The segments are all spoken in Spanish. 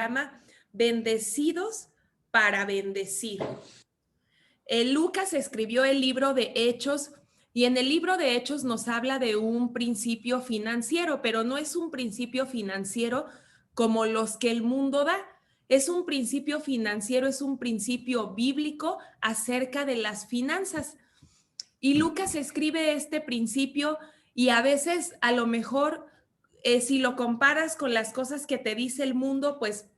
llama Bendecidos para bendecir. Lucas escribió el libro de Hechos y en el libro de Hechos nos habla de un principio financiero, pero no es un principio financiero como los que el mundo da. Es un principio financiero, es un principio bíblico acerca de las finanzas. Y Lucas escribe este principio y a veces a lo mejor si lo comparas con las cosas que te dice el mundo, pues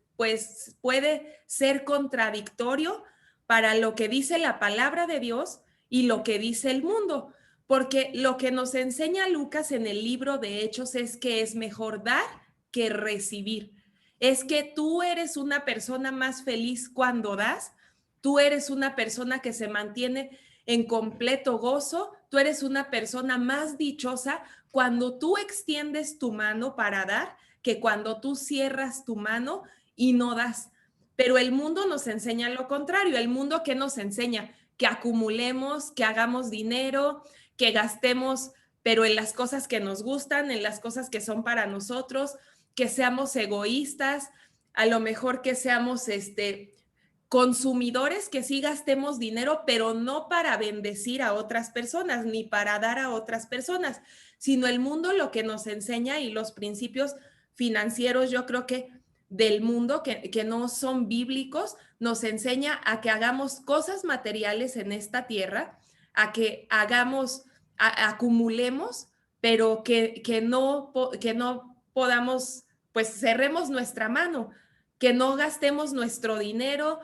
puede ser contradictorio para lo que dice la palabra de Dios y lo que dice el mundo. Porque lo que nos enseña Lucas en el libro de Hechos es que es mejor dar que recibir. Es que tú eres una persona más feliz cuando das, tú eres una persona que se mantiene en completo gozo, tú eres una persona más dichosa cuando tú extiendes tu mano para dar que cuando tú cierras tu mano y no das. Pero el mundo nos enseña lo contrario. El mundo, ¿qué nos enseña? Que acumulemos, que hagamos dinero, que gastemos, pero en las cosas que nos gustan, en las cosas que son para nosotros, que seamos egoístas, a lo mejor que seamos consumidores, que sí gastemos dinero, pero no para bendecir a otras personas, ni para dar a otras personas, sino el mundo lo que nos enseña y los principios financieros, yo creo que del mundo, que no son bíblicos, nos enseña a que hagamos cosas materiales en esta tierra, a que hagamos, acumulemos, pero que no podamos, pues cerremos nuestra mano, que no gastemos nuestro dinero.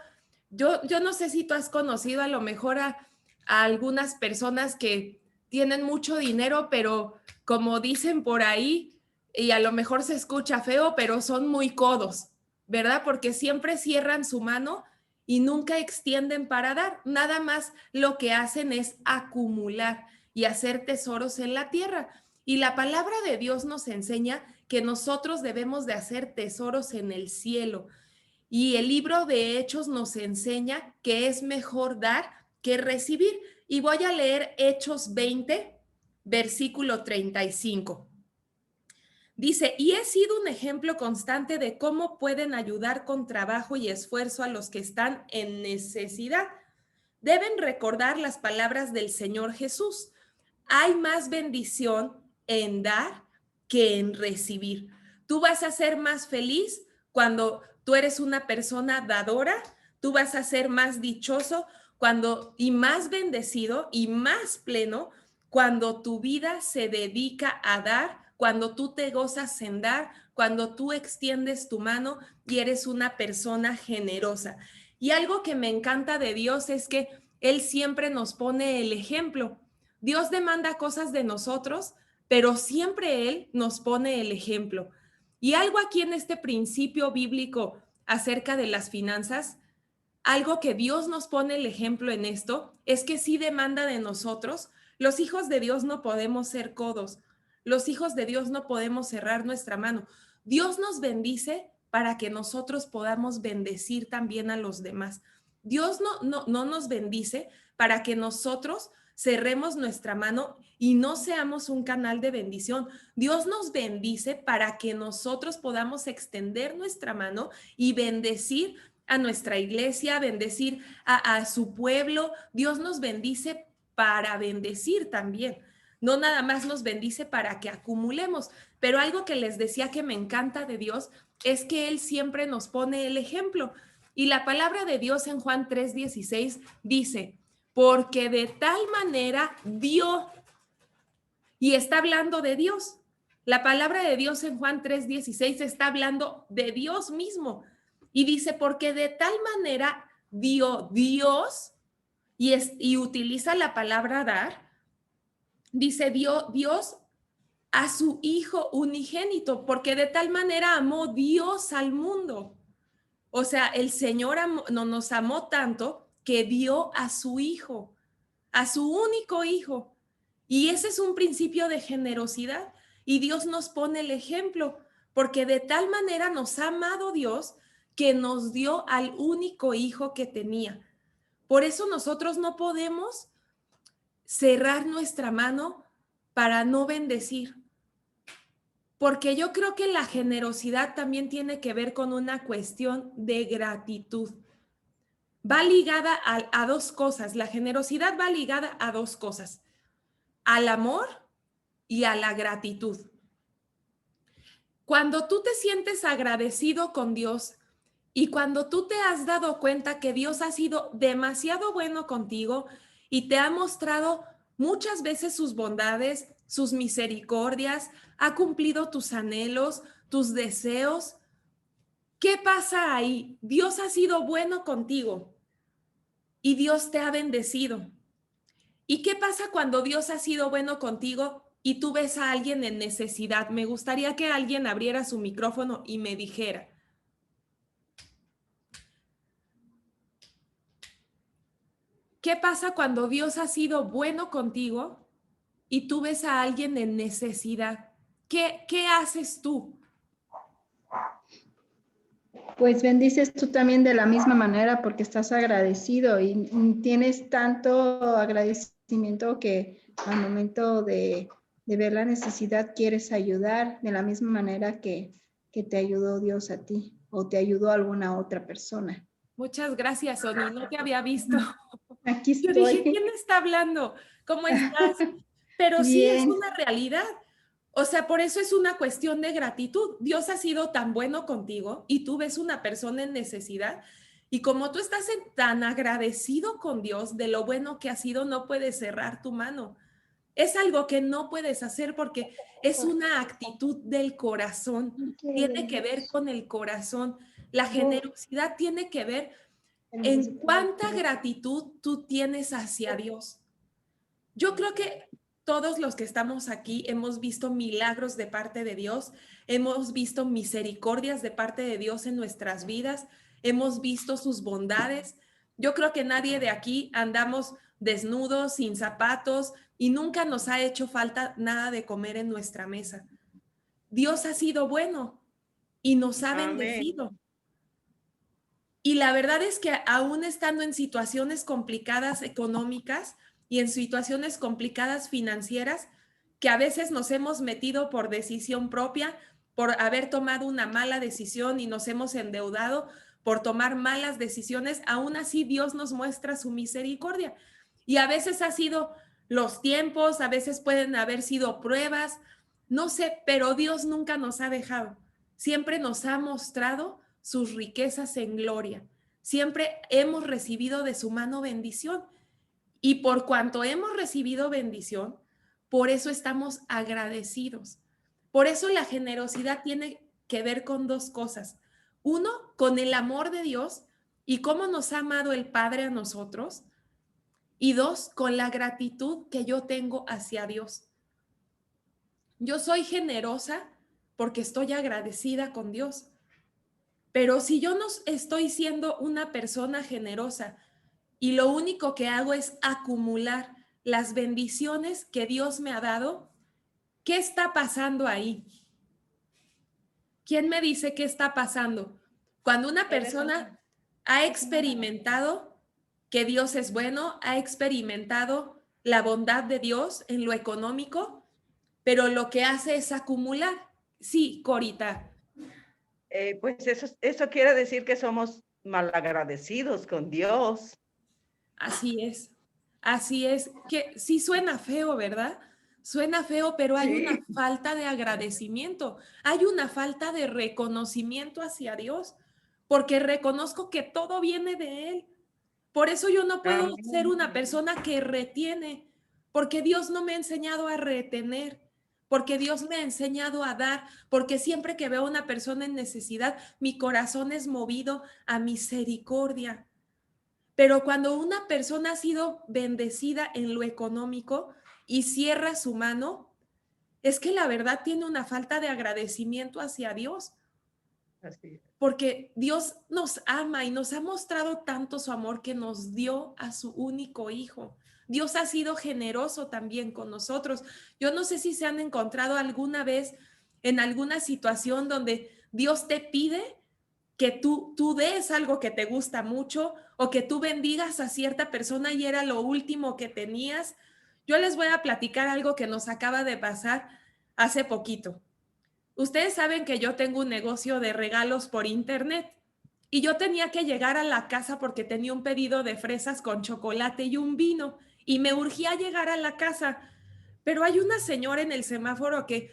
Yo no sé si tú has conocido a lo mejor a algunas personas que tienen mucho dinero, pero como dicen por ahí, y a lo mejor se escucha feo, pero son muy codos, ¿verdad? Porque siempre cierran su mano y nunca extienden para dar. Nada más lo que hacen es acumular y hacer tesoros en la tierra. Y la palabra de Dios nos enseña que nosotros debemos de hacer tesoros en el cielo. Y el libro de Hechos nos enseña que es mejor dar que recibir. Y voy a leer Hechos 20, versículo 35. Dice, y he sido un ejemplo constante de cómo pueden ayudar con trabajo y esfuerzo a los que están en necesidad. Deben recordar las palabras del Señor Jesús. Hay más bendición en dar que en recibir. Tú vas a ser más feliz cuando tú eres una persona dadora, tú vas a ser más dichoso y más bendecido y más pleno cuando tu vida se dedica a dar, cuando tú te gozas en dar, cuando tú extiendes tu mano y eres una persona generosa. Y algo que me encanta de Dios es que Él siempre nos pone el ejemplo. Dios demanda cosas de nosotros, pero siempre Él nos pone el ejemplo. Y algo aquí en este principio bíblico acerca de las finanzas, algo que Dios nos pone el ejemplo en esto, es que sí demanda de nosotros. Los hijos de Dios no podemos ser codos. Los hijos de Dios no podemos cerrar nuestra mano. Dios nos bendice para que nosotros podamos bendecir también a los demás. Dios no nos bendice para que nosotros cerremos nuestra mano y no seamos un canal de bendición. Dios nos bendice para que nosotros podamos extender nuestra mano y bendecir a nuestra iglesia, bendecir a su pueblo. Dios nos bendice para bendecir también. No nada más nos bendice para que acumulemos, pero algo que les decía que me encanta de Dios es que Él siempre nos pone el ejemplo. Y la palabra de Dios en Juan 3:16 dice, porque de tal manera dio, y está hablando de Dios. La palabra de Dios en Juan 3:16 está hablando de Dios mismo. Y dice, porque de tal manera dio Dios, y utiliza la palabra dar, dice, dio Dios a su Hijo unigénito, porque de tal manera amó Dios al mundo. O sea, el Señor no nos amó tanto que dio a su Hijo, a su único Hijo. Y ese es un principio de generosidad. Y Dios nos pone el ejemplo, porque de tal manera nos ha amado Dios que nos dio al único Hijo que tenía. Por eso nosotros no podemos cerrar nuestra mano para no bendecir. Porque yo creo que la generosidad también tiene que ver con una cuestión de gratitud. Va ligada a dos cosas. La generosidad va ligada a dos cosas: al amor y a la gratitud. Cuando tú te sientes agradecido con Dios y cuando tú te has dado cuenta que Dios ha sido demasiado bueno contigo y te ha mostrado muchas veces sus bondades, sus misericordias, ha cumplido tus anhelos, tus deseos, ¿qué pasa ahí? Dios ha sido bueno contigo y Dios te ha bendecido. ¿Y qué pasa cuando Dios ha sido bueno contigo y tú ves a alguien en necesidad? Me gustaría que alguien abriera su micrófono y me dijera, ¿qué pasa cuando Dios ha sido bueno contigo y tú ves a alguien en necesidad? ¿Qué haces tú? Pues bendices tú también de la misma manera porque estás agradecido y tienes tanto agradecimiento que al momento de ver la necesidad quieres ayudar de la misma manera que te ayudó Dios a ti o te ayudó alguna otra persona. Muchas gracias, Oni, no te había visto. Aquí Yo dije, estoy. ¿quién está hablando? ¿Cómo estás? Pero sí es Bien. una realidad. O sea, por eso es una cuestión de gratitud. Dios ha sido tan bueno contigo y tú ves una persona en necesidad y como tú estás tan agradecido con Dios de lo bueno que ha sido, no puedes cerrar tu mano. Es algo que no puedes hacer porque es una actitud del corazón. Tiene que ver con el corazón. La generosidad tiene que ver en cuánta gratitud tú tienes hacia Dios. Yo creo que todos los que estamos aquí hemos visto milagros de parte de Dios, hemos visto misericordias de parte de Dios en nuestras vidas, hemos visto sus bondades. Yo creo que nadie de aquí andamos desnudos, sin zapatos, y nunca nos ha hecho falta nada de comer en nuestra mesa. Dios ha sido bueno y nos ha Amén. bendecido. Y la verdad es que aún estando en situaciones complicadas económicas y en situaciones complicadas financieras, que a veces nos hemos metido por decisión propia, por haber tomado una mala decisión y nos hemos endeudado por tomar malas decisiones, aún así Dios nos muestra su misericordia. Y a veces ha sido los tiempos, a veces pueden haber sido pruebas, no sé, pero Dios nunca nos ha dejado. Siempre nos ha mostrado sus riquezas en gloria. Siempre hemos recibido de su mano bendición. Y por cuanto hemos recibido bendición, por eso estamos agradecidos. Por eso la generosidad tiene que ver con dos cosas. Uno, con el amor de Dios y cómo nos ha amado el Padre a nosotros. Y dos, con la gratitud que yo tengo hacia Dios. Yo soy generosa porque estoy agradecida con Dios. Pero si yo no estoy siendo una persona generosa y lo único que hago es acumular las bendiciones que Dios me ha dado, ¿qué está pasando ahí? ¿Quién me dice qué está pasando? Cuando una persona ha experimentado que Dios es bueno, ha experimentado la bondad de Dios en lo económico, pero lo que hace es acumular. Sí, Corita. Pues eso quiere decir que somos malagradecidos con Dios. Así es, así es, que sí suena feo, ¿verdad? Suena feo, pero hay una Sí. falta de agradecimiento, hay una falta de reconocimiento hacia Dios, porque reconozco que todo viene de Él. Por eso yo no puedo ser Amén. una persona que retiene, porque Dios no me ha enseñado a retener, porque Dios me ha enseñado a dar, porque siempre que veo a una persona en necesidad, mi corazón es movido a misericordia. Pero cuando una persona ha sido bendecida en lo económico y cierra su mano, es que la verdad tiene una falta de agradecimiento hacia Dios, Así es. porque Dios nos ama y nos ha mostrado tanto su amor que nos dio a su único hijo. Dios ha sido generoso también con nosotros. Yo no sé si se han encontrado alguna vez en alguna situación donde Dios te pide que tú des algo que te gusta mucho o que tú bendigas a cierta persona y era lo último que tenías. Yo les voy a platicar algo que nos acaba de pasar hace poquito. Ustedes saben que yo tengo un negocio de regalos por internet y yo tenía que llegar a la casa porque tenía un pedido de fresas con chocolate y un vino y me urgía llegar a la casa, pero hay una señora en el semáforo que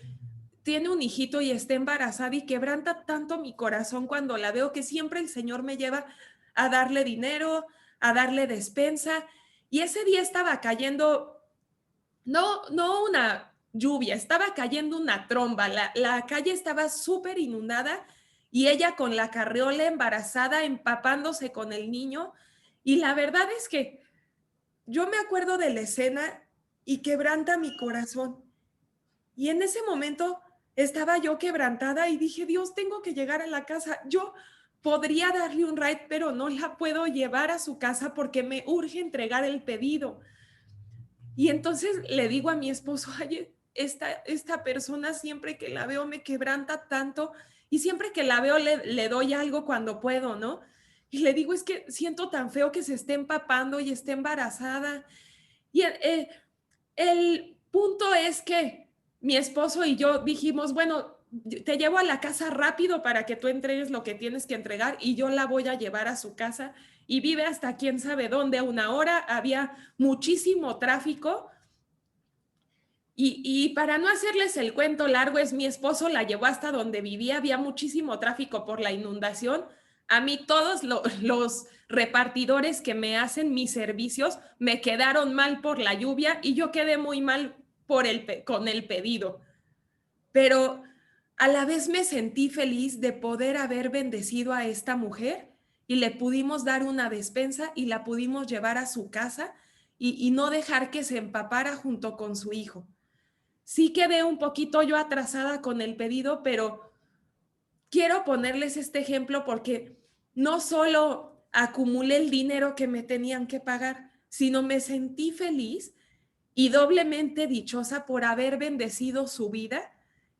tiene un hijito y está embarazada y quebranta tanto mi corazón cuando la veo, que siempre el Señor me lleva a darle dinero, a darle despensa. Y ese día estaba cayendo, no una lluvia, estaba cayendo una tromba. La calle estaba súper inundada y ella con la carriola embarazada, empapándose con el niño. Y la verdad es que yo me acuerdo de la escena y quebranta mi corazón. Y en ese momento estaba yo quebrantada y dije, Dios, tengo que llegar a la casa. Yo podría darle un ride, pero no la puedo llevar a su casa porque me urge entregar el pedido. Y entonces le digo a mi esposo, ay, esta persona siempre que la veo me quebranta tanto y siempre que la veo le doy algo cuando puedo, ¿no? Y le digo, es que siento tan feo que se esté empapando y esté embarazada. Y el punto es que mi esposo y yo dijimos, bueno, te llevo a la casa rápido para que tú entregues lo que tienes que entregar y yo la voy a llevar a su casa y vive hasta quién sabe dónde, a 1 hora, había muchísimo tráfico y para no hacerles el cuento largo, es mi esposo la llevó hasta donde vivía, había muchísimo tráfico por la inundación. A mí todos los repartidores que me hacen mis servicios me quedaron mal por la lluvia y yo quedé muy mal con el pedido. Pero a la vez me sentí feliz de poder haber bendecido a esta mujer y le pudimos dar una despensa y la pudimos llevar a su casa y no dejar que se empapara junto con su hijo. Sí quedé un poquito yo atrasada con el pedido, pero quiero ponerles este ejemplo porque no solo acumulé el dinero que me tenían que pagar, sino me sentí feliz y doblemente dichosa por haber bendecido su vida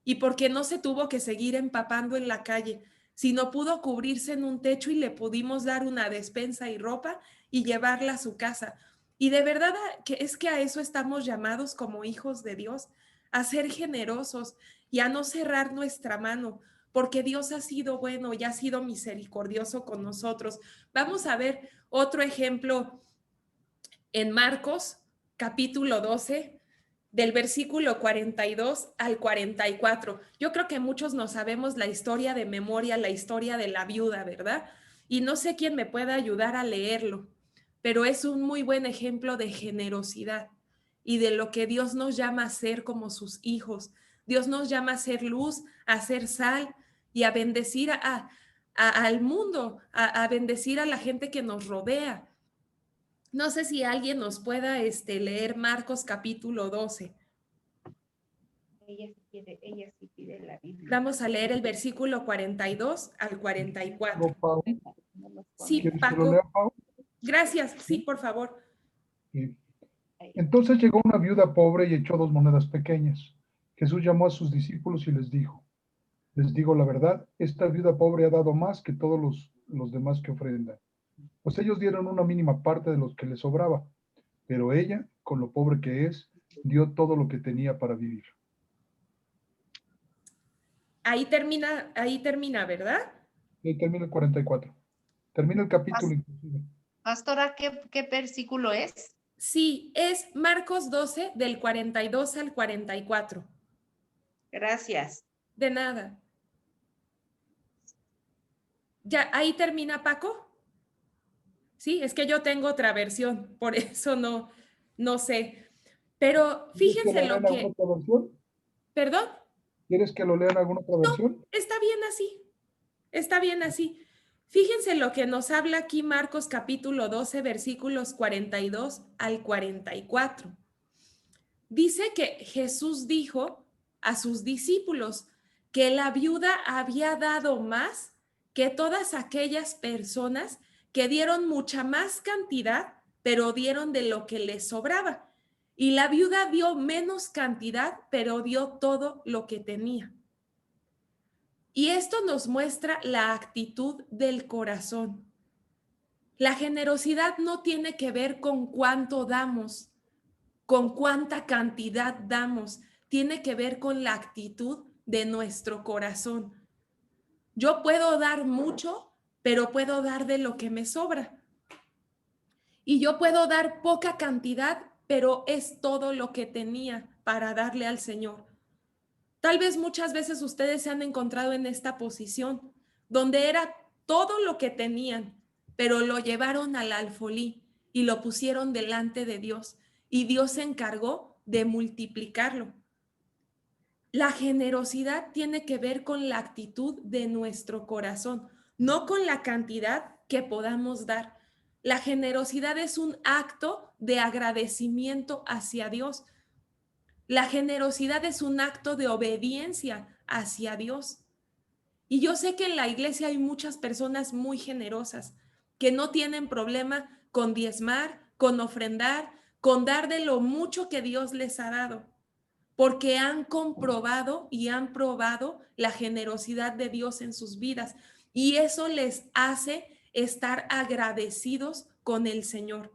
y porque no se tuvo que seguir empapando en la calle, sino pudo cubrirse en un techo y le pudimos dar una despensa y ropa y llevarla a su casa. Y de verdad que es que a eso estamos llamados como hijos de Dios, a ser generosos y a no cerrar nuestra mano, porque Dios ha sido bueno y ha sido misericordioso con nosotros. Vamos a ver otro ejemplo en Marcos, capítulo 12, del versículo 42 al 44. Yo creo que muchos no sabemos la historia de memoria, la historia de la viuda, ¿verdad? Y no sé quién me pueda ayudar a leerlo, pero es un muy buen ejemplo de generosidad y de lo que Dios nos llama a ser como sus hijos. Dios nos llama a ser luz, a ser sal y a bendecir al mundo, a bendecir a la gente que nos rodea. No sé si alguien nos pueda leer Marcos capítulo 12. Ella sí pide la Biblia. Vamos a leer el versículo 42 al 44. Pau, Sí, ¿quieres que lo Paco. lea, Pau? Gracias, sí, por favor. Sí. Entonces llegó una viuda pobre y echó 2 monedas pequeñas. Jesús llamó a sus discípulos y les dijo, les digo la verdad, esta viuda pobre ha dado más que todos los demás que ofrendan. Pues ellos dieron una mínima parte de los que les sobraba, pero ella, con lo pobre que es, dio todo lo que tenía para vivir. Ahí termina, ¿verdad? Y termina el 44. Termina el capítulo inclusive. Pastora, ¿qué versículo es? Sí, es Marcos 12 del 42 al 44. Gracias. De nada. ¿Ya ahí termina, Paco? Sí, es que yo tengo otra versión, por eso no sé. Pero fíjense lo que... ¿Quieres que lo lean alguna otra versión? ¿Perdón? ¿Quieres que lo lean alguna otra versión? Está bien así. Está bien así. Fíjense lo que nos habla aquí Marcos capítulo 12, versículos 42 al 44. Dice que Jesús dijo a sus discípulos que la viuda había dado más que todas aquellas personas que dieron mucha más cantidad, pero dieron de lo que les sobraba. Y la viuda dio menos cantidad, pero dio todo lo que tenía. Y esto nos muestra la actitud del corazón. La generosidad no tiene que ver con cuánto damos, con cuánta cantidad damos, tiene que ver con la actitud de nuestro corazón. Yo puedo dar mucho, pero puedo dar de lo que me sobra. Y yo puedo dar poca cantidad, pero es todo lo que tenía para darle al Señor. Tal vez muchas veces ustedes se han encontrado en esta posición, donde era todo lo que tenían, pero lo llevaron al alfolí y lo pusieron delante de Dios. Y Dios se encargó de multiplicarlo. La generosidad tiene que ver con la actitud de nuestro corazón, no con la cantidad que podamos dar. La generosidad es un acto de agradecimiento hacia Dios. La generosidad es un acto de obediencia hacia Dios. Y yo sé que en la iglesia hay muchas personas muy generosas que no tienen problema con diezmar, con ofrendar, con dar de lo mucho que Dios les ha dado, porque han comprobado y han probado la generosidad de Dios en sus vidas. Y eso les hace estar agradecidos con el Señor.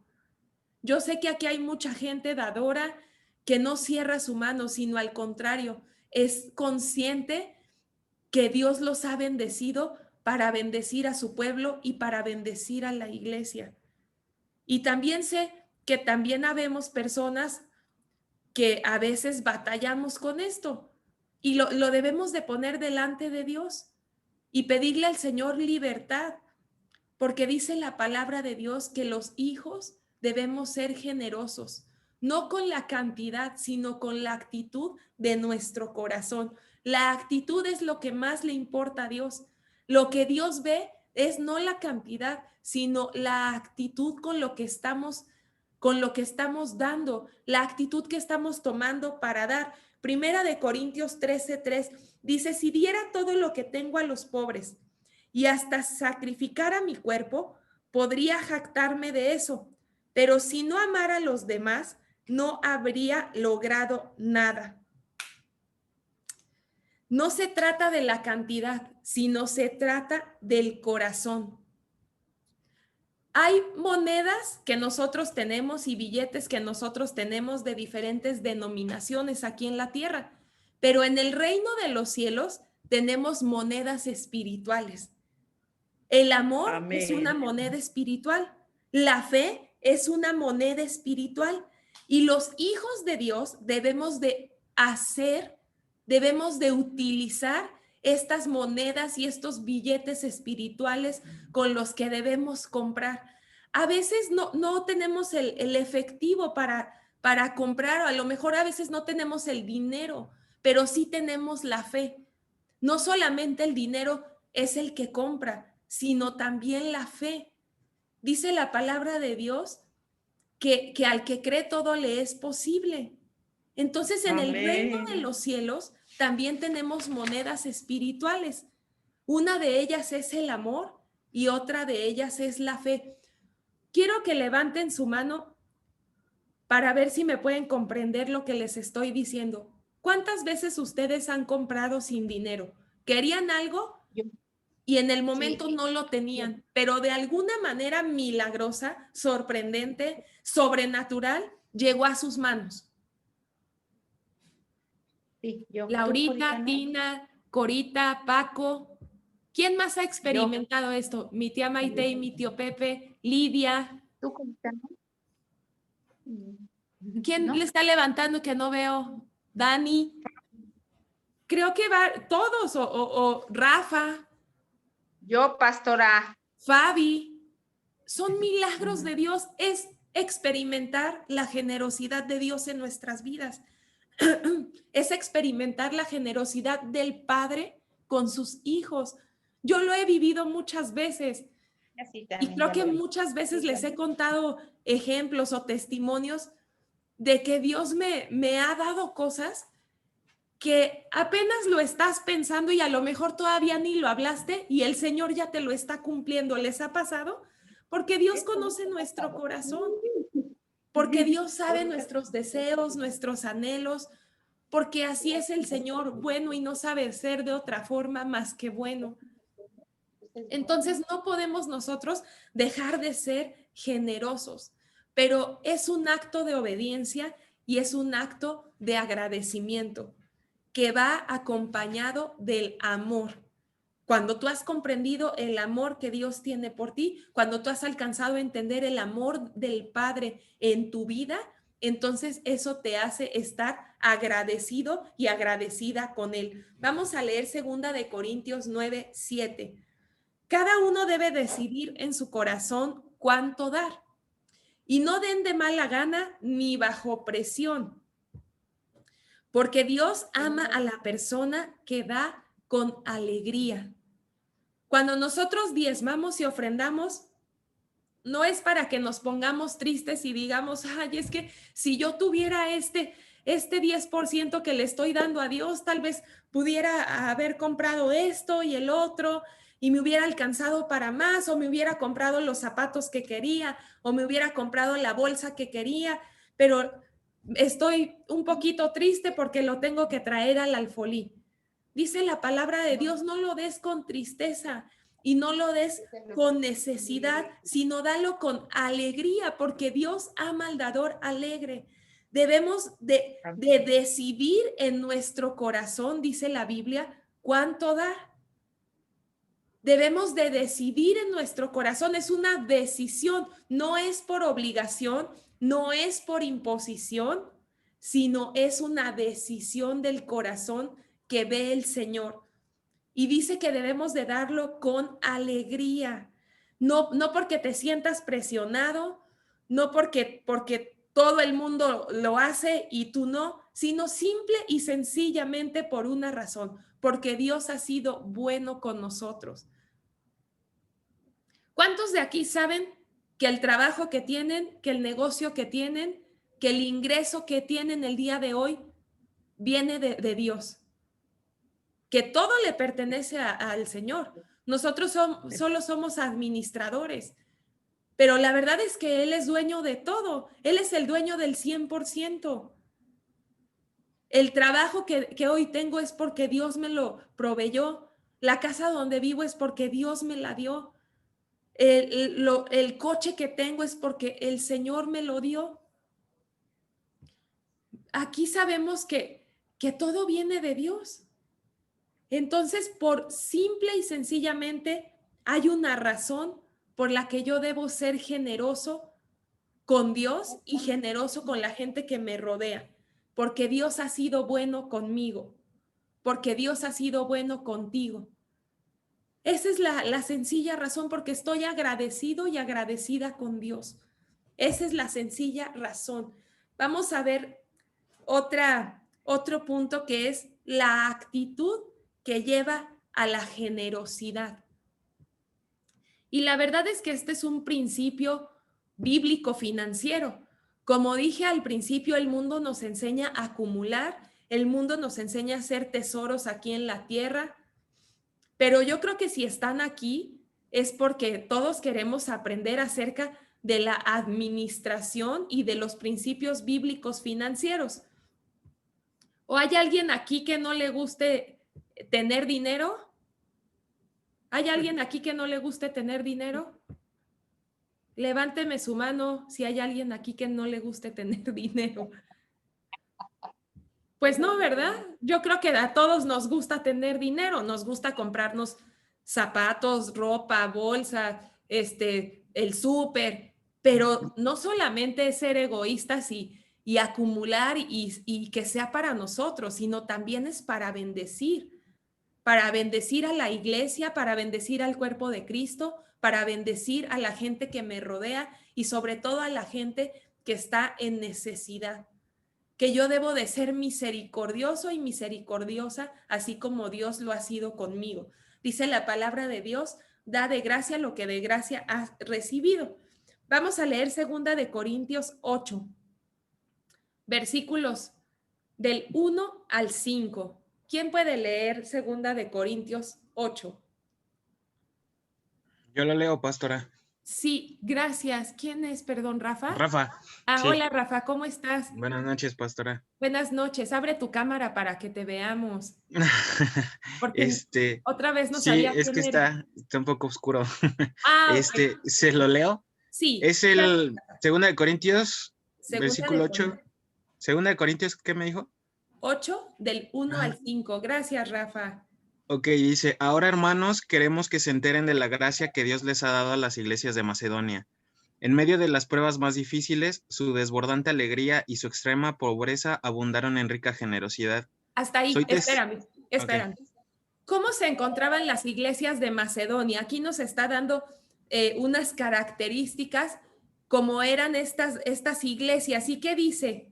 Yo sé que aquí hay mucha gente dadora que no cierra su mano, sino al contrario, es consciente que Dios los ha bendecido para bendecir a su pueblo y para bendecir a la iglesia. Y también sé que también habemos personas que a veces batallamos con esto y lo debemos de poner delante de Dios y pedirle al Señor libertad, porque dice la palabra de Dios que los hijos debemos ser generosos, no con la cantidad, sino con la actitud de nuestro corazón. La actitud es lo que más le importa a Dios. Lo que Dios ve es no la cantidad, sino la actitud con lo que estamos dando, la actitud que estamos tomando para dar. Primera de Corintios 13:3 dice, si diera todo lo que tengo a los pobres y hasta sacrificara mi cuerpo, podría jactarme de eso. Pero si no amara a los demás, no habría logrado nada. No se trata de la cantidad, sino se trata del corazón. Hay monedas que nosotros tenemos y billetes que nosotros tenemos de diferentes denominaciones aquí en la tierra, pero en el reino de los cielos tenemos monedas espirituales. El amor Amén. es una moneda espiritual, la fe es una moneda espiritual y los hijos de Dios debemos de utilizar estas monedas y estos billetes espirituales con los que debemos comprar. A veces no tenemos el efectivo para comprar, o a lo mejor a veces no tenemos el dinero, pero sí tenemos la fe. No solamente el dinero es el que compra, sino también la fe. Dice la palabra de Dios que al que cree todo le es posible. Entonces, en el reino de los cielos también tenemos monedas espirituales. Una de ellas es el amor y otra de ellas es la fe. Quiero que levanten su mano para ver si me pueden comprender lo que les estoy diciendo. ¿Cuántas veces ustedes han comprado sin dinero? ¿Querían algo? Y en el momento no lo tenían, pero de alguna manera milagrosa, sorprendente, sobrenatural, llegó a sus manos. Sí, yo. Laurita, ¿no? Tina, Corita, Paco. ¿Quién más ha experimentado esto? Mi tía Maite y mi tío Pepe, Lidia. ¿Tú, Corita, no? ¿Quién ¿No? le está levantando que no veo? Dani. Creo que va todos, o Rafa. Yo, pastora. Fabi. Son milagros de Dios. Es experimentar la generosidad de Dios en nuestras vidas. Es experimentar la generosidad del Padre con sus hijos. Yo lo he vivido muchas veces y creo que muchas veces les he contado ejemplos o testimonios de que Dios me ha dado cosas que apenas lo estás pensando y a lo mejor todavía ni lo hablaste y el Señor ya te lo está cumpliendo. ¿Les ha pasado? Porque Dios conoce nuestro corazón, porque Dios sabe nuestros deseos, nuestros anhelos, porque así es el Señor, bueno y no sabe ser de otra forma más que bueno. Entonces no podemos nosotros dejar de ser generosos, pero es un acto de obediencia y es un acto de agradecimiento. que va acompañado del amor. Cuando tú has comprendido el amor que Dios tiene por ti, cuando tú has alcanzado a entender el amor del Padre en tu vida, entonces eso te hace estar agradecido y agradecida con Él. Vamos a leer 2 de Corintios 9:7. Cada uno debe decidir en su corazón cuánto dar. Y no den de mala gana ni bajo presión, porque Dios ama a la persona que da con alegría. Cuando nosotros diezmamos y ofrendamos, no es para que nos pongamos tristes y digamos, ay, es que si yo tuviera este 10% que le estoy dando a Dios, tal vez pudiera haber comprado esto y el otro, y me hubiera alcanzado para más, o me hubiera comprado los zapatos que quería, o me hubiera comprado la bolsa que quería, pero estoy un poquito triste porque lo tengo que traer al alfolí. Dice la palabra de Dios, no lo des con tristeza y no lo des con necesidad, sino dalo con alegría, porque Dios ama al dador alegre. Debemos de decidir en nuestro corazón, dice la Biblia, cuánto dar. Debemos de decidir en nuestro corazón, es una decisión, no es por obligación, no es por imposición, sino es una decisión del corazón que ve el Señor. Y dice que debemos de darlo con alegría, no porque te sientas presionado, no porque todo el mundo lo hace y tú no, sino simple y sencillamente por una razón, porque Dios ha sido bueno con nosotros. ¿Cuántos de aquí saben que el trabajo que tienen, que el negocio que tienen, que el ingreso que tienen el día de hoy viene de Dios? Que todo le pertenece al Señor. Nosotros solo somos administradores, pero la verdad es que Él es dueño de todo. Él es el dueño del 100%. El trabajo que hoy tengo es porque Dios me lo proveyó. La casa donde vivo es porque Dios me la dio. El coche que tengo es porque el Señor me lo dio. Aquí sabemos que todo viene de Dios. Entonces, por simple y sencillamente, hay una razón por la que yo debo ser generoso con Dios y generoso con la gente que me rodea, porque Dios ha sido bueno conmigo, porque Dios ha sido bueno contigo. Esa es la sencilla razón, porque estoy agradecido y agradecida con Dios. Esa es la sencilla razón. Vamos a ver otro punto, que es la actitud que lleva a la generosidad. Y la verdad es que este es un principio bíblico financiero. Como dije al principio, el mundo nos enseña a acumular, el mundo nos enseña a hacer tesoros aquí en la tierra, pero yo creo que si están aquí es porque todos queremos aprender acerca de la administración y de los principios bíblicos financieros. ¿O hay alguien aquí que no le guste tener dinero? ¿Hay alguien aquí que no le guste tener dinero? Levánteme su mano si hay alguien aquí que no le guste tener dinero. Pues no, ¿verdad? Yo creo que a todos nos gusta tener dinero, nos gusta comprarnos zapatos, ropa, bolsa, el súper, pero no solamente es ser egoístas y acumular y que sea para nosotros, sino también es para bendecir a la iglesia, para bendecir al cuerpo de Cristo, para bendecir a la gente que me rodea y sobre todo a la gente que está en necesidad. Que yo debo de ser misericordioso y misericordiosa, así como Dios lo ha sido conmigo. Dice la palabra de Dios, da de gracia lo que de gracia has recibido. Vamos a leer 2 de Corintios 8, versículos del 1 al 5. ¿Quién puede leer 2 de Corintios 8? Yo lo leo, pastora. Sí, gracias. ¿Quién es? Perdón, ¿Rafa? Rafa. Sí. Hola, Rafa, ¿cómo estás? Buenas noches, pastora. Buenas noches. Abre tu cámara para que te veamos. Porque otra vez no sabía es que está un poco oscuro. Okay. ¿Se lo leo? Sí. Es el 2 de Corintios, Segunda versículo de 8. 2 de Corintios, ¿qué me dijo? 8 del 1 al 5. Gracias, Rafa. Ok, dice, ahora hermanos, queremos que se enteren de la gracia que Dios les ha dado a las iglesias de Macedonia. En medio de las pruebas más difíciles, su desbordante alegría y su extrema pobreza abundaron en rica generosidad. Hasta ahí, Soy espérame. Ok. ¿Cómo se encontraban las iglesias de Macedonia? Aquí nos está dando unas características como eran estas iglesias. ¿Y qué dice?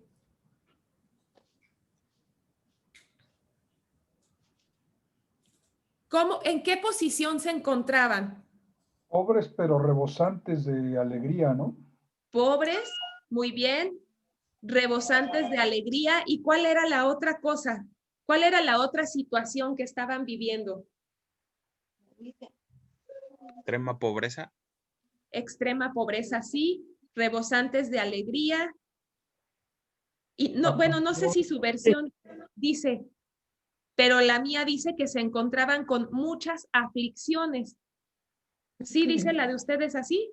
¿En qué posición se encontraban? Pobres pero rebosantes de alegría, ¿no? Pobres, muy bien, rebosantes de alegría. ¿Y cuál era la otra cosa? ¿Cuál era la otra situación que estaban viviendo? Extrema pobreza. Extrema pobreza, sí, rebosantes de alegría. Y no, bueno, no sé si su versión dice, pero la mía dice que se encontraban con muchas aflicciones. ¿Sí dice la de ustedes así?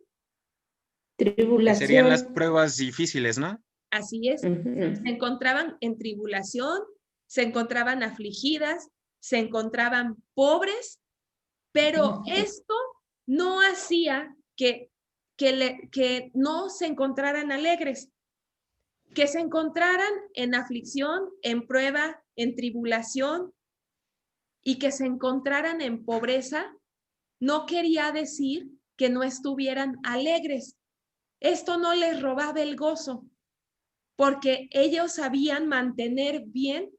Que serían las Tribulación. pruebas difíciles, ¿no? Así es. Ujú. Se encontraban en tribulación, se encontraban afligidas, se encontraban pobres, pero esto no hacía que no se encontraran alegres, que se encontraran en aflicción, en prueba, en tribulación y que se encontraran en pobreza, no quería decir que no estuvieran alegres. Esto no les robaba el gozo, porque ellos sabían mantener bien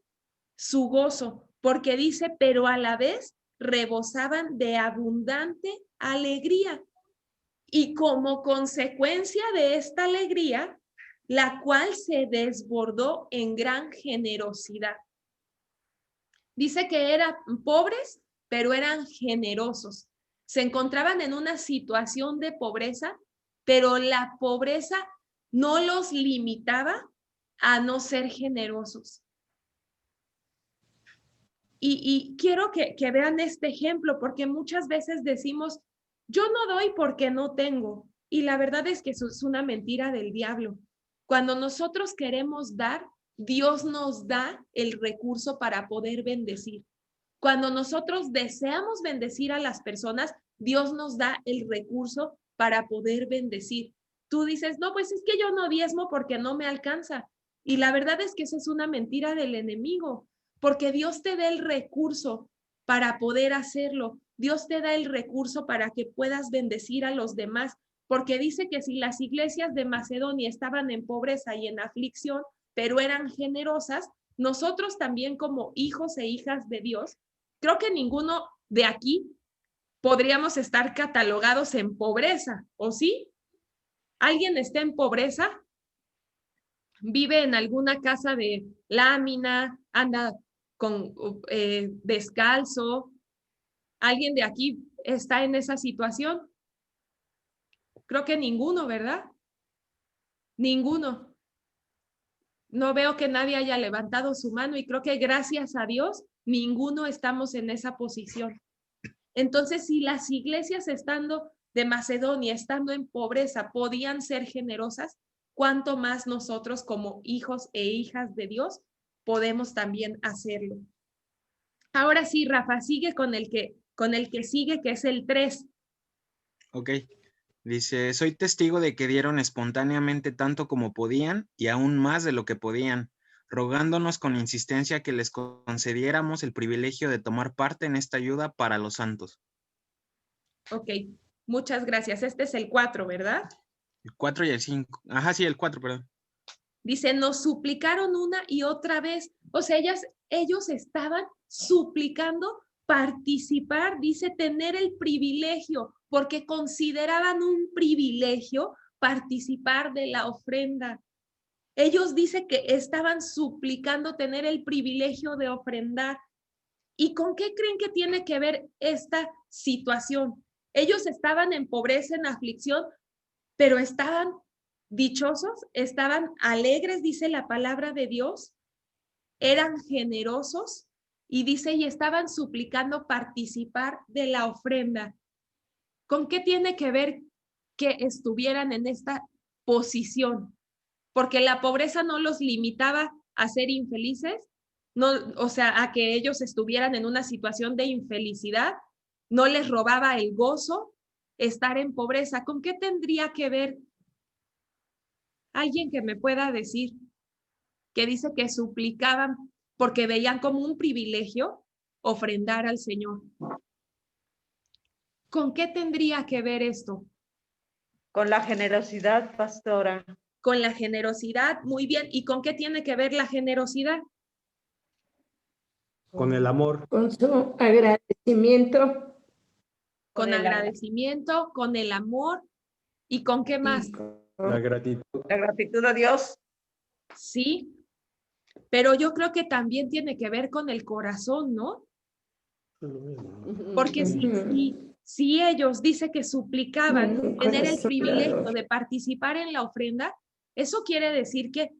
su gozo, porque dice, pero a la vez rebosaban de abundante alegría. Y como consecuencia de esta alegría, la cual se desbordó en gran generosidad. Dice que eran pobres, pero eran generosos. Se encontraban en una situación de pobreza, pero la pobreza no los limitaba a no ser generosos. Y quiero que vean este ejemplo, porque muchas veces decimos, yo no doy porque no tengo. Y la verdad es que eso es una mentira del diablo. Cuando nosotros queremos dar, Dios nos da el recurso para poder bendecir. Cuando nosotros deseamos bendecir a las personas, Dios nos da el recurso para poder bendecir. Tú dices, no, pues es que yo no diezmo porque no me alcanza. Y la verdad es que esa es una mentira del enemigo, porque Dios te da el recurso para poder hacerlo. Dios te da el recurso para que puedas bendecir a los demás, porque dice que si las iglesias de Macedonia estaban en pobreza y en aflicción, pero eran generosas, nosotros también como hijos e hijas de Dios, creo que ninguno de aquí podríamos estar catalogados en pobreza, ¿o sí? ¿Alguien está en pobreza? ¿Vive en alguna casa de lámina? ¿Anda con descalzo? ¿Alguien de aquí está en esa situación? Creo que ninguno, ¿verdad? Ninguno. No veo que nadie haya levantado su mano y creo que gracias a Dios, ninguno estamos en esa posición. Entonces, si las iglesias estando de Macedonia, estando en pobreza, podían ser generosas, ¿cuánto más nosotros como hijos e hijas de Dios podemos también hacerlo? Ahora sí, Rafa, sigue con el que sigue, que es el 3. Ok. Dice, soy testigo de que dieron espontáneamente tanto como podían y aún más de lo que podían, rogándonos con insistencia que les concediéramos el privilegio de tomar parte en esta ayuda para los santos. Ok, muchas gracias. Este es el 4, ¿verdad? El 4 y el 5. Ajá, sí, el 4, perdón. Dice, nos suplicaron una y otra vez. O sea, ellos estaban suplicando participar, dice, tener el privilegio, porque consideraban un privilegio participar de la ofrenda. Ellos dicen que estaban suplicando tener el privilegio de ofrendar. ¿Y con qué creen que tiene que ver esta situación? Ellos estaban en pobreza, en aflicción, pero estaban dichosos, estaban alegres, dice la palabra de Dios, eran generosos y dice, y estaban suplicando participar de la ofrenda. ¿Con qué tiene que ver que estuvieran en esta posición? Porque la pobreza no los limitaba a ser infelices, no, o sea, a que ellos estuvieran en una situación de infelicidad, no les robaba el gozo estar en pobreza. ¿Con qué tendría que ver alguien que me pueda decir que dice que suplicaban porque veían como un privilegio ofrendar al Señor? ¿Con qué tendría que ver esto? Con la generosidad, pastora. Con la generosidad, muy bien. ¿Y con qué tiene que ver la generosidad? Con el amor. Con su agradecimiento. Con agradecimiento, con el amor y con qué más. La gratitud. La gratitud a Dios. Sí, pero yo creo que también tiene que ver con el corazón, ¿no? Porque si ellos dice que suplicaban tener el privilegio de participar en la ofrenda, eso quiere decir que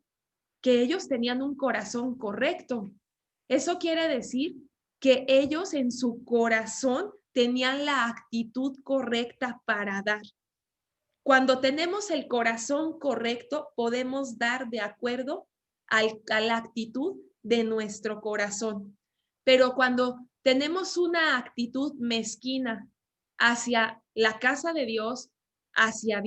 ellos tenían un corazón correcto. Eso quiere decir que ellos en su corazón tenían la actitud correcta para dar. Cuando tenemos el corazón correcto, podemos dar de acuerdo a la actitud de nuestro corazón. Pero cuando tenemos una actitud mezquina hacia la casa de Dios, hacia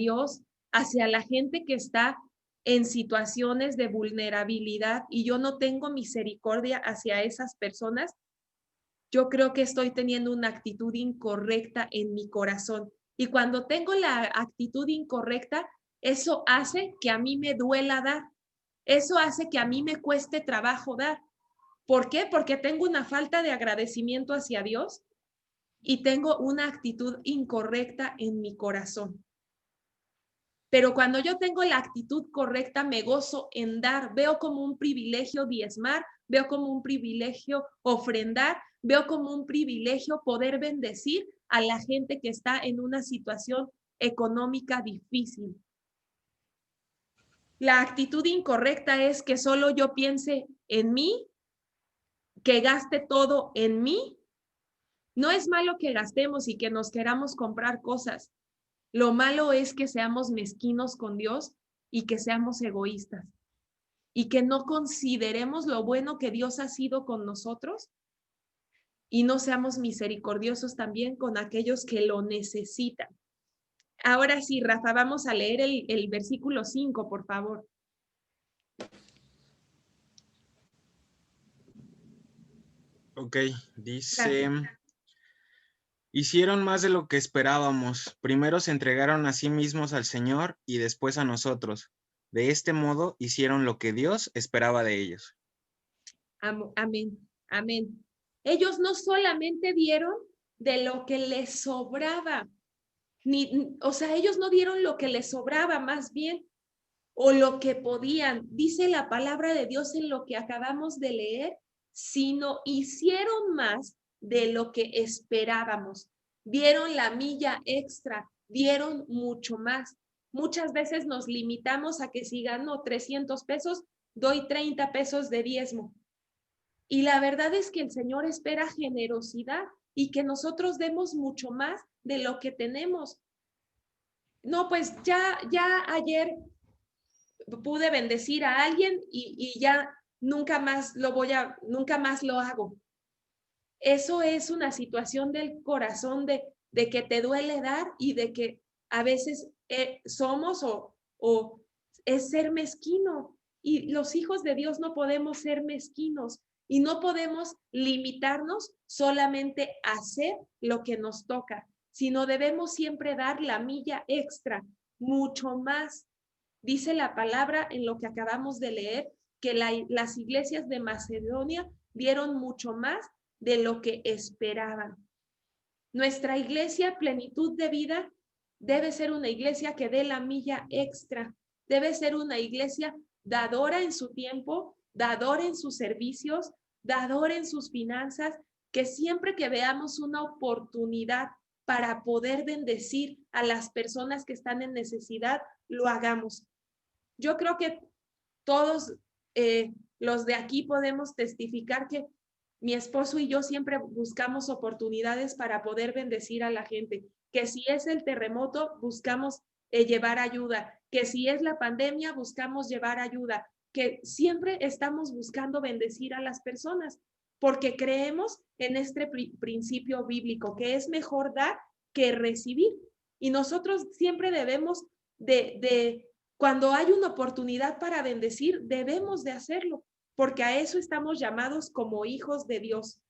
la gente que está en situaciones de vulnerabilidad y yo no tengo misericordia hacia esas personas, yo creo que estoy teniendo una actitud incorrecta en mi corazón. Y cuando tengo la actitud incorrecta, eso hace que a mí me duela dar. Eso hace que a mí me cueste trabajo dar. ¿Por qué? Porque tengo una falta de agradecimiento hacia Dios y tengo una actitud incorrecta en mi corazón. Pero cuando yo tengo la actitud correcta, me gozo en dar. Veo como un privilegio diezmar, veo como un privilegio ofrendar, veo como un privilegio poder bendecir a la gente que está en una situación económica difícil. La actitud incorrecta es que solo yo piense en mí, que gaste todo en mí. No es malo que gastemos y que nos queramos comprar cosas. Lo malo es que seamos mezquinos con Dios y que seamos egoístas y que no consideremos lo bueno que Dios ha sido con nosotros y no seamos misericordiosos también con aquellos que lo necesitan. Ahora sí, Rafa, vamos a leer el versículo 5, por favor. Ok, dice... Hicieron más de lo que esperábamos. Primero se entregaron a sí mismos al Señor y después a nosotros. De este modo hicieron lo que Dios esperaba de ellos. Amén, amén. Ellos no solamente dieron de lo que les sobraba, o sea, ellos no dieron lo que les sobraba, más bien, o lo que podían. Dice la palabra de Dios en lo que acabamos de leer, sino hicieron más de lo que esperábamos. Dieron la milla extra, dieron mucho más. Muchas veces nos limitamos a que si gano 300 pesos, doy 30 pesos de diezmo. Y la verdad es que el Señor espera generosidad y que nosotros demos mucho más de lo que tenemos. No, pues ya ayer pude bendecir a alguien y ya nunca más lo hago. Eso es una situación del corazón de que te duele dar y de que a veces somos o es ser mezquino. Y los hijos de Dios no podemos ser mezquinos y no podemos limitarnos solamente a hacer lo que nos toca, sino debemos siempre dar la milla extra, mucho más. Dice la palabra en lo que acabamos de leer, que las iglesias de Macedonia dieron mucho más de lo que esperaban. Nuestra iglesia, Plenitud de Vida, debe ser una iglesia que dé la milla extra, debe ser una iglesia dadora en su tiempo, dadora en sus servicios, dadora en sus finanzas, que siempre que veamos una oportunidad para poder bendecir a las personas que están en necesidad, lo hagamos. Yo creo que todos los de aquí podemos testificar que mi esposo y yo siempre buscamos oportunidades para poder bendecir a la gente, que si es el terremoto, buscamos llevar ayuda, que si es la pandemia, buscamos llevar ayuda, que siempre estamos buscando bendecir a las personas, porque creemos en este principio bíblico, que es mejor dar que recibir. Y nosotros siempre debemos cuando hay una oportunidad para bendecir, debemos de hacerlo, porque a eso estamos llamados como hijos de Dios.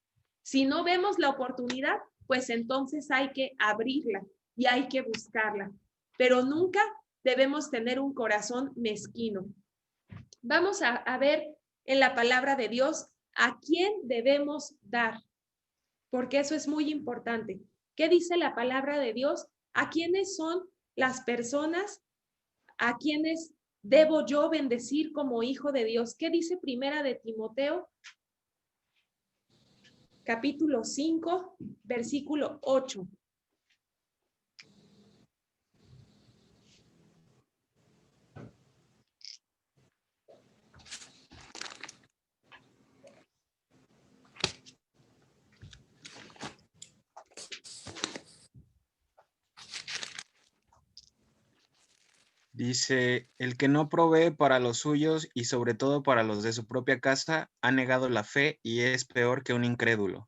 Si no vemos la oportunidad, pues entonces hay que abrirla y hay que buscarla, pero nunca debemos tener un corazón mezquino. Vamos a ver en la palabra de Dios a quién debemos dar, porque eso es muy importante. ¿Qué dice la palabra de Dios? ¿A quiénes son las personas a quienes debo yo bendecir como hijo de Dios? ¿Qué dice Primera de Timoteo? Capítulo 5, versículo 8. Dice, el que no provee para los suyos y sobre todo para los de su propia casa, ha negado la fe y es peor que un incrédulo.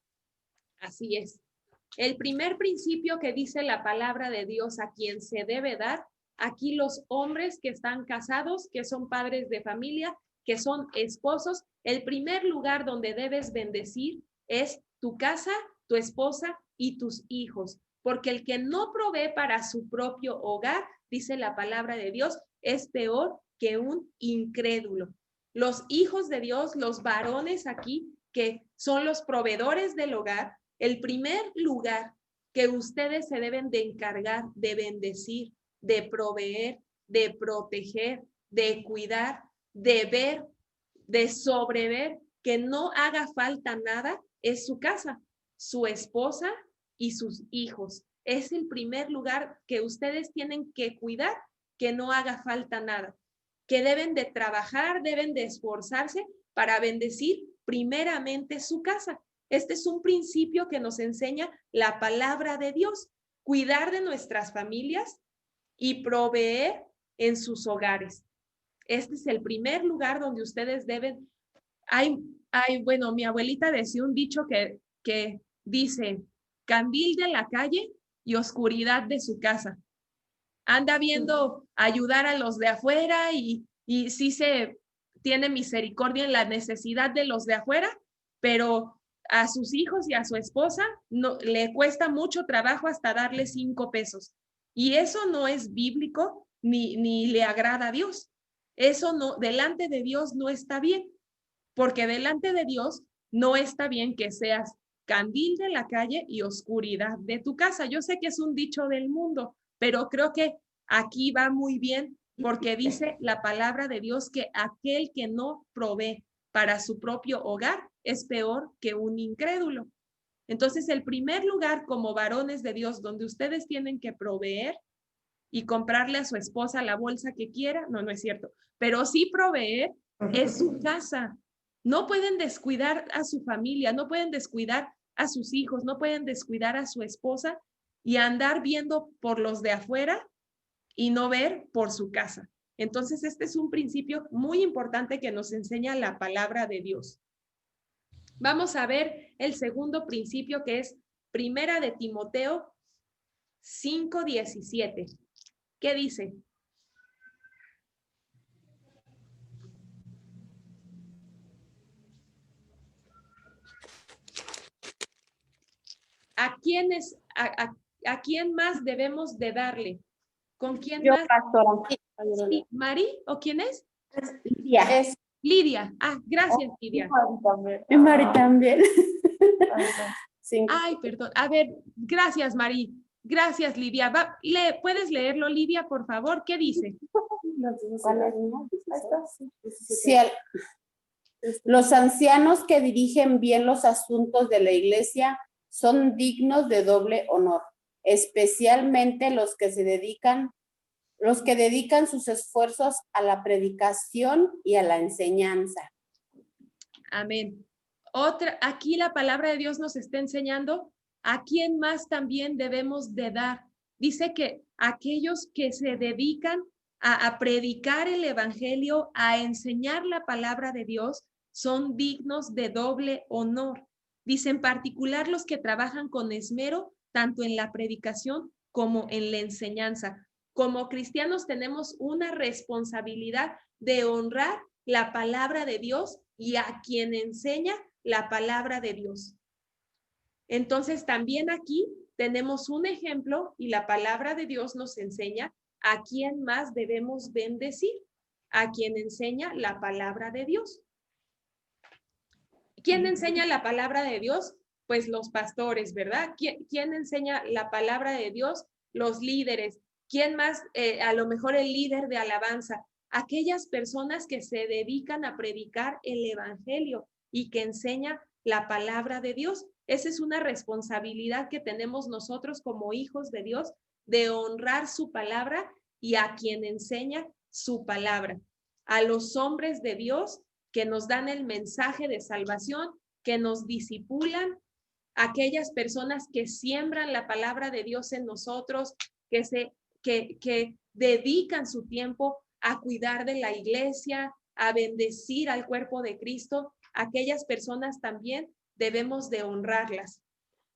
Así es. El primer principio que dice la palabra de Dios a quien se debe dar, aquí los hombres que están casados, que son padres de familia, que son esposos, el primer lugar donde debes bendecir es tu casa, tu esposa y tus hijos, porque el que no provee para su propio hogar, dice la palabra de Dios, es peor que un incrédulo. Los hijos de Dios, los varones aquí, que son los proveedores del hogar, el primer lugar que ustedes se deben de encargar de bendecir, de proveer, de proteger, de cuidar, de ver, de sobrever, que no haga falta nada, es su casa, su esposa y sus hijos. Es el primer lugar que ustedes tienen que cuidar, que no haga falta nada, que deben de trabajar, deben de esforzarse para bendecir primeramente su casa. Este es un principio que nos enseña la palabra de Dios, cuidar de nuestras familias y proveer en sus hogares. Este es el primer lugar donde ustedes deben. Bueno, mi abuelita decía un dicho que dice, candil de la calle y oscuridad de su casa. Anda viendo ayudar a los de afuera y sí se tiene misericordia en la necesidad de los de afuera, pero a sus hijos y a su esposa no, le cuesta mucho trabajo hasta darle 5 pesos. Y eso no es bíblico ni le agrada a Dios. Eso no, delante de Dios no está bien, porque delante de Dios no está bien que seas candil de la calle y oscuridad de tu casa. Yo sé que es un dicho del mundo, pero creo que aquí va muy bien porque dice la palabra de Dios que aquel que no provee para su propio hogar es peor que un incrédulo. Entonces, el primer lugar como varones de Dios donde ustedes tienen que proveer y comprarle a su esposa la bolsa que quiera, no es cierto, pero sí proveer es su casa. No pueden descuidar a su familia, no pueden descuidar a sus hijos, no pueden descuidar a su esposa y andar viendo por los de afuera y no ver por su casa. Entonces, este es un principio muy importante que nos enseña la palabra de Dios. Vamos a ver el segundo principio, que es Primera de Timoteo 5:17. ¿Qué dice? ¿A quién más debemos de darle? ¿Con quién Yo, más? pastora. Sí, ¿Mari? ¿O quién es? Lidia. Es Lidia. Gracias, Lidia. Y Mari también. Ay, perdón. A ver, gracias, Mari. Gracias, Lidia. ¿Puedes leerlo, Lidia, por favor? ¿Qué dice? Sí, los ancianos que dirigen bien los asuntos de la iglesia son dignos de doble honor, especialmente los que dedican sus esfuerzos a la predicación y a la enseñanza. Amén. Aquí la palabra de Dios nos está enseñando a quién más también debemos de dar. Dice que aquellos que se dedican a predicar el evangelio, a enseñar la palabra de Dios, son dignos de doble honor. Dice, en particular los que trabajan con esmero, tanto en la predicación como en la enseñanza. Como cristianos tenemos una responsabilidad de honrar la palabra de Dios y a quien enseña la palabra de Dios. Entonces, también aquí tenemos un ejemplo y la palabra de Dios nos enseña a quién más debemos bendecir, a quien enseña la palabra de Dios. ¿Quién enseña la palabra de Dios? Pues los pastores, ¿verdad? ¿Quién enseña la palabra de Dios? Los líderes. ¿Quién más? A lo mejor el líder de alabanza. Aquellas personas que se dedican a predicar el evangelio y que enseñan la palabra de Dios. Esa es una responsabilidad que tenemos nosotros como hijos de Dios, de honrar su palabra y a quien enseña su palabra. A los hombres de Dios que nos dan el mensaje de salvación, que nos disipulan, aquellas personas que siembran la palabra de Dios en nosotros, que dedican su tiempo a cuidar de la iglesia, a bendecir al cuerpo de Cristo, aquellas personas también debemos de honrarlas.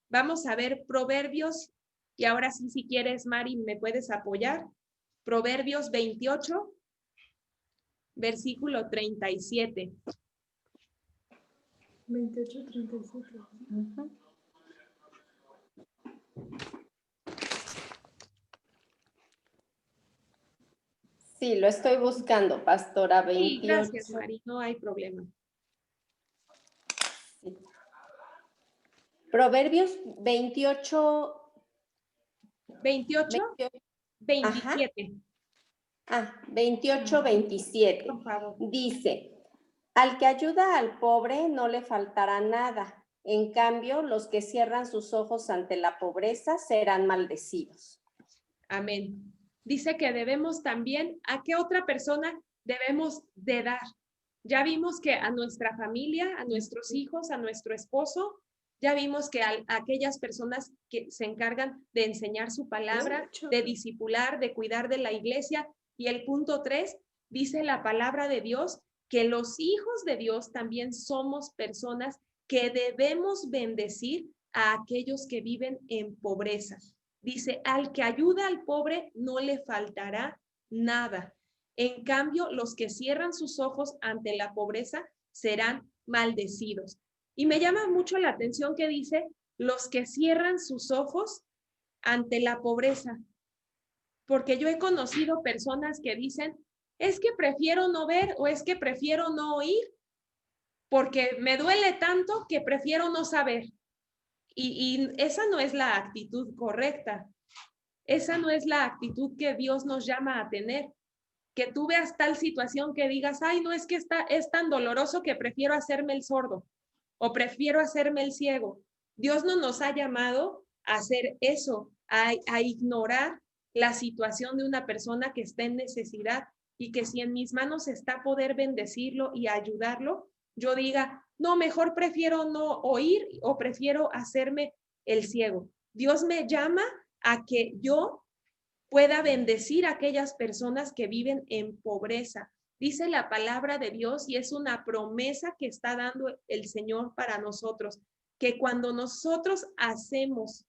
Vamos a ver Proverbios, y ahora sí, si quieres, Mari, me puedes apoyar. Proverbios 28, versículo 37. 28, 37. Sí, lo estoy buscando, pastora. 28. Sí, gracias, Mari, no hay problema. Sí. Proverbios 28. 28, 27. Ajá. 28, 27. Por favor. Dice, al que ayuda al pobre no le faltará nada. En cambio, los que cierran sus ojos ante la pobreza serán maldecidos. Amén. Dice que debemos también, ¿a qué otra persona debemos de dar? Ya vimos que a nuestra familia, a nuestros hijos, a nuestro esposo, ya vimos que a aquellas personas que se encargan de enseñar su palabra, de discipular, de cuidar de la iglesia. Y el punto 3, dice la palabra de Dios, que los hijos de Dios también somos personas que debemos bendecir a aquellos que viven en pobreza. Dice, al que ayuda al pobre no le faltará nada. En cambio, los que cierran sus ojos ante la pobreza serán maldecidos. Y me llama mucho la atención que dice, los que cierran sus ojos ante la pobreza. Porque yo he conocido personas que dicen, es que prefiero no ver o es que prefiero no oír, porque me duele tanto que prefiero no saber. Y esa no es la actitud correcta. Esa no es la actitud que Dios nos llama a tener. Que tú veas tal situación que digas, ay, no, es que es tan doloroso que prefiero hacerme el sordo o prefiero hacerme el ciego. Dios no nos ha llamado a hacer eso, a ignorar la situación de una persona que está en necesidad y que si en mis manos está poder bendecirlo y ayudarlo, yo diga, no, mejor prefiero no oír o prefiero hacerme el ciego. Dios me llama a que yo pueda bendecir a aquellas personas que viven en pobreza. Dice la palabra de Dios y es una promesa que está dando el Señor para nosotros, que cuando nosotros hacemos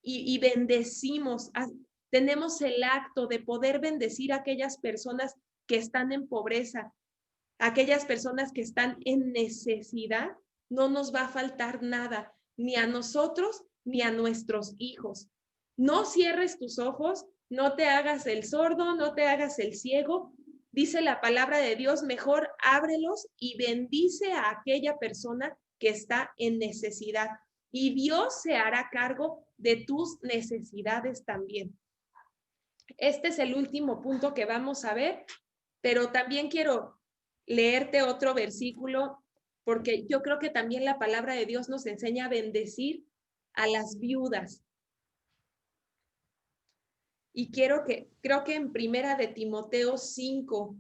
y bendecimos, tenemos el acto de poder bendecir a aquellas personas que están en pobreza, aquellas personas que están en necesidad, no nos va a faltar nada, ni a nosotros ni a nuestros hijos. No cierres tus ojos, no te hagas el sordo, no te hagas el ciego. Dice la palabra de Dios, mejor ábrelos y bendice a aquella persona que está en necesidad. Y Dios se hará cargo de tus necesidades también. Este es el último punto que vamos a ver, pero también quiero leerte otro versículo, porque yo creo que también la palabra de Dios nos enseña a bendecir a las viudas. Y creo que en Primera de Timoteo 5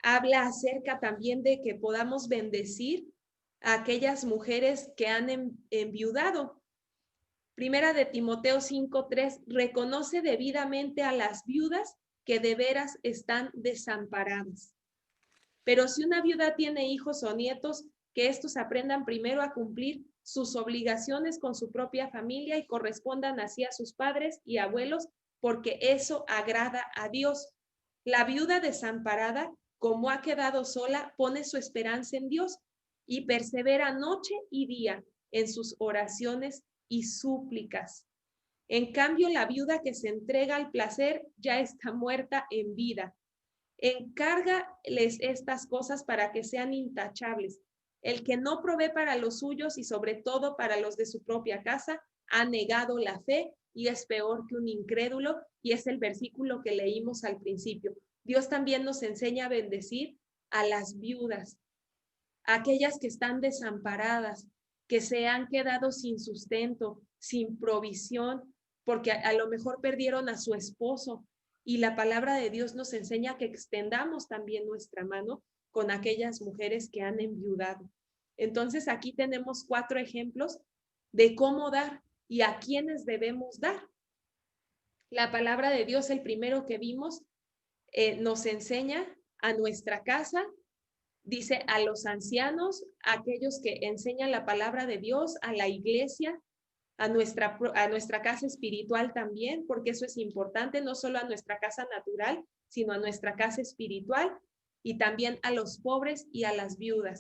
habla acerca también de que podamos bendecir a aquellas mujeres que han enviudado. Primera de Timoteo 5:3 reconoce debidamente a las viudas que de veras están desamparadas. Pero si una viuda tiene hijos o nietos, que estos aprendan primero a cumplir sus obligaciones con su propia familia y correspondan así a sus padres y abuelos, porque eso agrada a Dios. La viuda desamparada, como ha quedado sola, pone su esperanza en Dios y persevera noche y día en sus oraciones y súplicas. En cambio, la viuda que se entrega al placer ya está muerta en vida. Encárgales estas cosas para que sean intachables. El que no provee para los suyos y sobre todo para los de su propia casa, ha negado la fe y es peor que un incrédulo, y es el versículo que leímos al principio. Dios también nos enseña a bendecir a las viudas, a aquellas que están desamparadas, que se han quedado sin sustento, sin provisión, porque a lo mejor perdieron a su esposo. Y la palabra de Dios nos enseña que extendamos también nuestra mano con aquellas mujeres que han enviudado. Entonces aquí tenemos 4 ejemplos de cómo dar y a quiénes debemos dar. La palabra de Dios, el primero que vimos, nos enseña a nuestra casa, dice a los ancianos, a aquellos que enseñan la palabra de Dios, a la iglesia, a nuestra casa espiritual también, porque eso es importante, no solo a nuestra casa natural, sino a nuestra casa espiritual, y también a los pobres y a las viudas.